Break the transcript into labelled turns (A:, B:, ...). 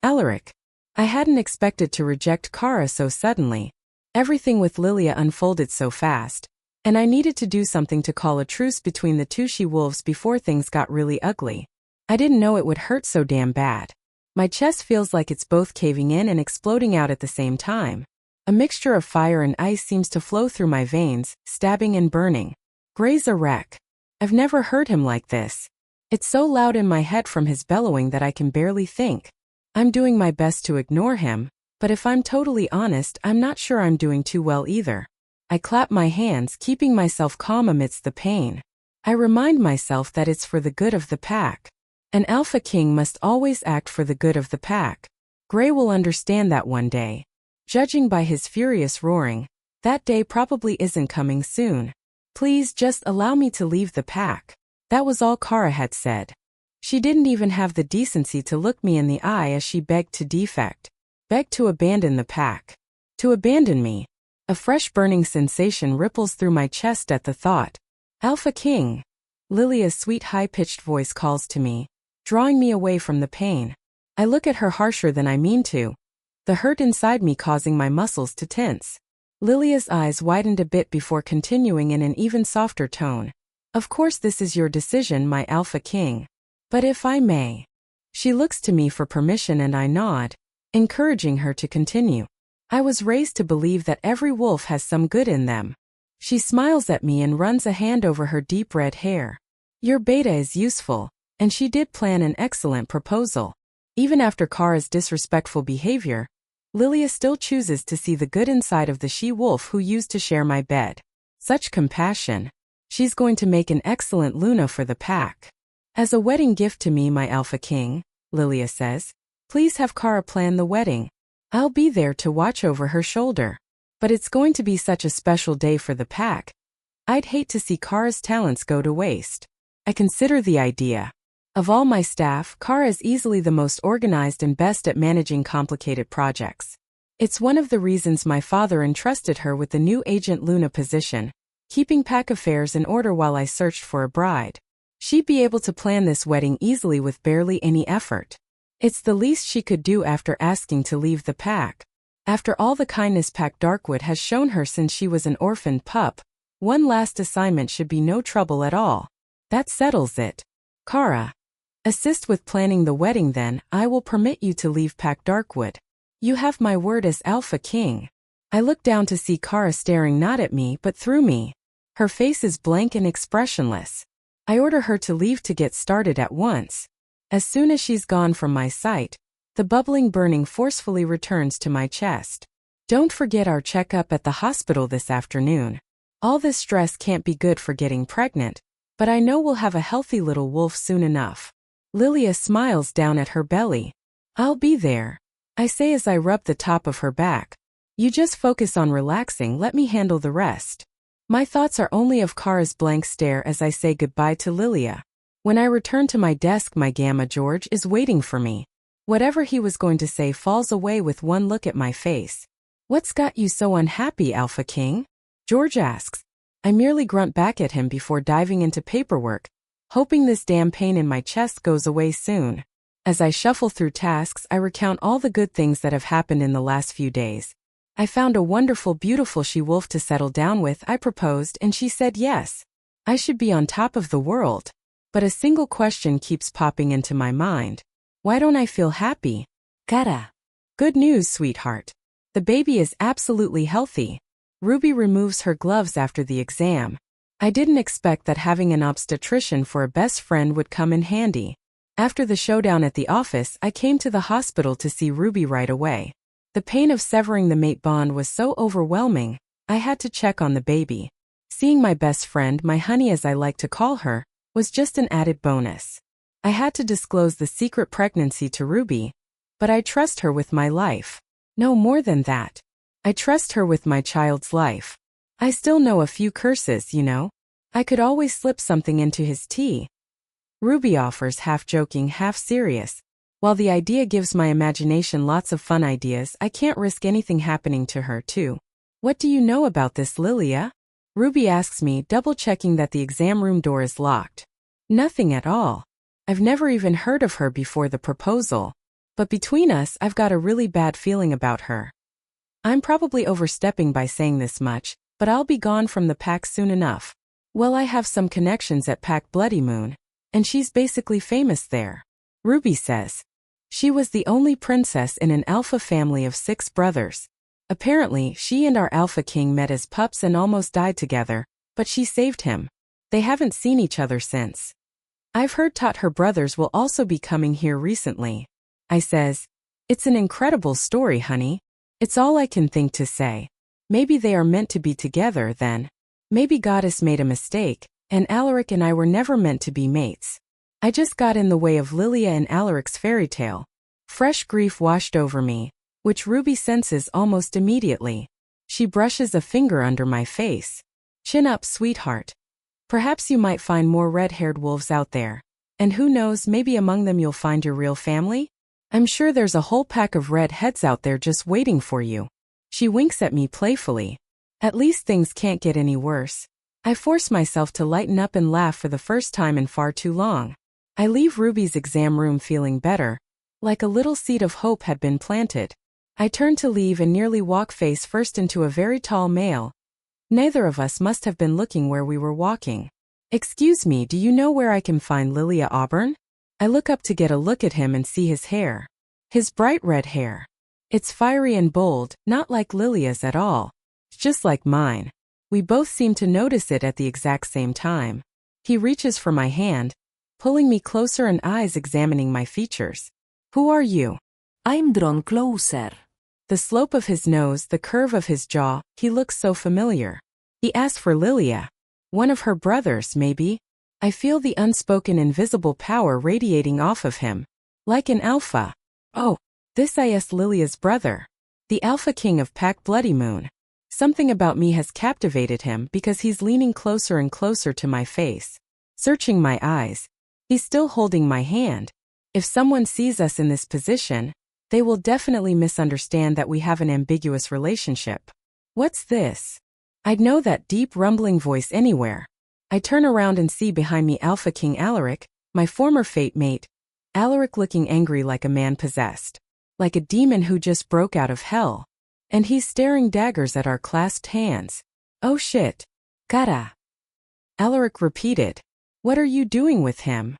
A: Alaric. I hadn't expected to reject Cara so suddenly. Everything with Lilia unfolded so fast, and I needed to do something to call a truce between the two she-wolves before things got really ugly. I didn't know it would hurt so damn bad. My chest feels like it's both caving in and exploding out at the same time. A mixture of fire and ice seems to flow through my veins, stabbing and burning. Gray's a wreck. I've never heard him like this. It's so loud in my head from his bellowing that I can barely think. I'm doing my best to ignore him, but if I'm totally honest, I'm not sure I'm doing too well either. I clap my hands, keeping myself calm amidst the pain. I remind myself that it's for the good of the pack. An alpha king must always act for the good of the pack. Gray will understand that one day. Judging by his furious roaring, that day probably isn't coming soon. Please just allow me to leave the pack. That was all Cara had said. She didn't even have the decency to look me in the eye as she begged to defect. Begged to abandon the pack. To abandon me. A fresh burning sensation ripples through my chest at the thought. Alpha King. Lilia's sweet high-pitched voice calls to me, drawing me away from the pain. I look at her harsher than I mean to, the hurt inside me causing my muscles to tense. Lilia's eyes widened a bit before continuing in an even softer tone. Of course this is your decision, my Alpha King. But if I may. She looks to me for permission and I nod, encouraging her to continue. I was raised to believe that every wolf has some good in them. She smiles at me and runs a hand over her deep red hair. Your beta is useful, and she did plan an excellent proposal. Even after Cara's disrespectful behavior, Lilia still chooses to see the good inside of the she-wolf who used to share my bed. Such compassion. She's going to make an excellent Luna for the pack. As a wedding gift to me, my Alpha King, Lilia says, please have Cara plan the wedding. I'll be there to watch over her shoulder. But it's going to be such a special day for the pack. I'd hate to see Cara's talents go to waste. I consider the idea. Of all my staff, Cara is easily the most organized and best at managing complicated projects. It's one of the reasons my father entrusted her with the new Agent Luna position, keeping pack affairs in order while I searched for a bride. She'd be able to plan this wedding easily with barely any effort. It's the least she could do after asking to leave the pack. After all the kindness Pack Darkwood has shown her since she was an orphaned pup, one last assignment should be no trouble at all. That settles it. Cara. Assist with planning the wedding then, I will permit you to leave Pack Darkwood. You have my word as Alpha King. I look down to see Cara staring not at me but through me. Her face is blank and expressionless. I order her to leave to get started at once. As soon as she's gone from my sight, the bubbling burning forcefully returns to my chest. Don't forget our checkup at the hospital this afternoon. All this stress can't be good for getting pregnant, but I know we'll have a healthy little wolf soon enough. Lilia smiles down at her belly. I'll be there, I say as I rub the top of her back. You just focus on relaxing, let me handle the rest. My thoughts are only of Cara's blank stare as I say goodbye to Lilia. When I return to my desk, my Gamma George is waiting for me. Whatever he was going to say falls away with one look at my face. What's got you so unhappy, Alpha King? George asks. I merely grunt back at him before diving into paperwork, hoping this damn pain in my chest goes away soon. As I shuffle through tasks, I recount all the good things that have happened in the last few days. I found a wonderful, beautiful she-wolf to settle down with. I proposed and she said yes. I should be on top of the world. But a single question keeps popping into my mind. Why don't I feel happy? Cara. Good news, sweetheart. The baby is absolutely healthy. Ruby removes her gloves after the exam. I didn't expect that having an obstetrician for a best friend would come in handy. After the showdown at the office, I came to the hospital to see Ruby right away. The pain of severing the mate bond was so overwhelming, I had to check on the baby. Seeing my best friend, my honey as I like to call her, was just an added bonus. I had to disclose the secret pregnancy to Ruby, but I trust her with my life. No more than that. I trust her with my child's life. I still know a few curses, you know. I could always slip something into his tea. Ruby offers, half joking, half serious. While the idea gives my imagination lots of fun ideas, I can't risk anything happening to her too. What do you know about this, Lilia? Ruby asks me, double-checking that the exam room door is locked. Nothing at all. I've never even heard of her before the proposal. But between us, I've got a really bad feeling about her. I'm probably overstepping by saying this much, but I'll be gone from the pack soon enough. Well, I have some connections at Pack BloodyMoon, and she's basically famous there. Ruby says. She was the only princess in an alpha family of 6 brothers. Apparently, she and our alpha king met as pups and almost died together, but she saved him. They haven't seen each other since. I've heard her brothers will also be coming here recently. I says, it's an incredible story, honey. It's all I can think to say. Maybe they are meant to be together then. Maybe Goddess made a mistake, and Alaric and I were never meant to be mates. I just got in the way of Lilia and Alaric's fairy tale. Fresh grief washed over me, which Ruby senses almost immediately. She brushes a finger under my face. Chin up, sweetheart. Perhaps you might find more red-haired wolves out there. And who knows, maybe among them you'll find your real family? I'm sure there's a whole pack of red heads out there just waiting for you. She winks at me playfully. At least things can't get any worse. I force myself to lighten up and laugh for the first time in far too long. I leave Ruby's exam room feeling better, like a little seed of hope had been planted. I turn to leave and nearly walk face first into a very tall male. Neither of us must have been looking where we were walking. Excuse me, do you know where I can find Lilia Auburn? I look up to get a look at him and see his hair. His bright red hair. It's fiery and bold, not like Lilia's at all. Just like mine. We both seem to notice it at the exact same time. He reaches for my hand, pulling me closer and eyes examining my features. Who are you?
B: I'm drawn closer.
A: The slope of his nose, the curve of his jaw, he looks so familiar. He asked for Lilia. One of her brothers, maybe? I feel the unspoken invisible power radiating off of him. Like an alpha. Oh, this is Lilia's brother. The alpha king of Pack BloodyMoon. Something about me has captivated him because he's leaning closer and closer to my face. Searching my eyes. He's still holding my hand. If someone sees us in this position, they will definitely misunderstand that we have an ambiguous relationship. What's this? I'd know that deep rumbling voice anywhere. I turn around and see behind me Alpha King Alaric, my former fate mate. Alaric looking angry like a man possessed. Like a demon who just broke out of hell. And he's staring daggers at our clasped hands. Oh shit. Cara. Alaric repeated. What are you doing with him?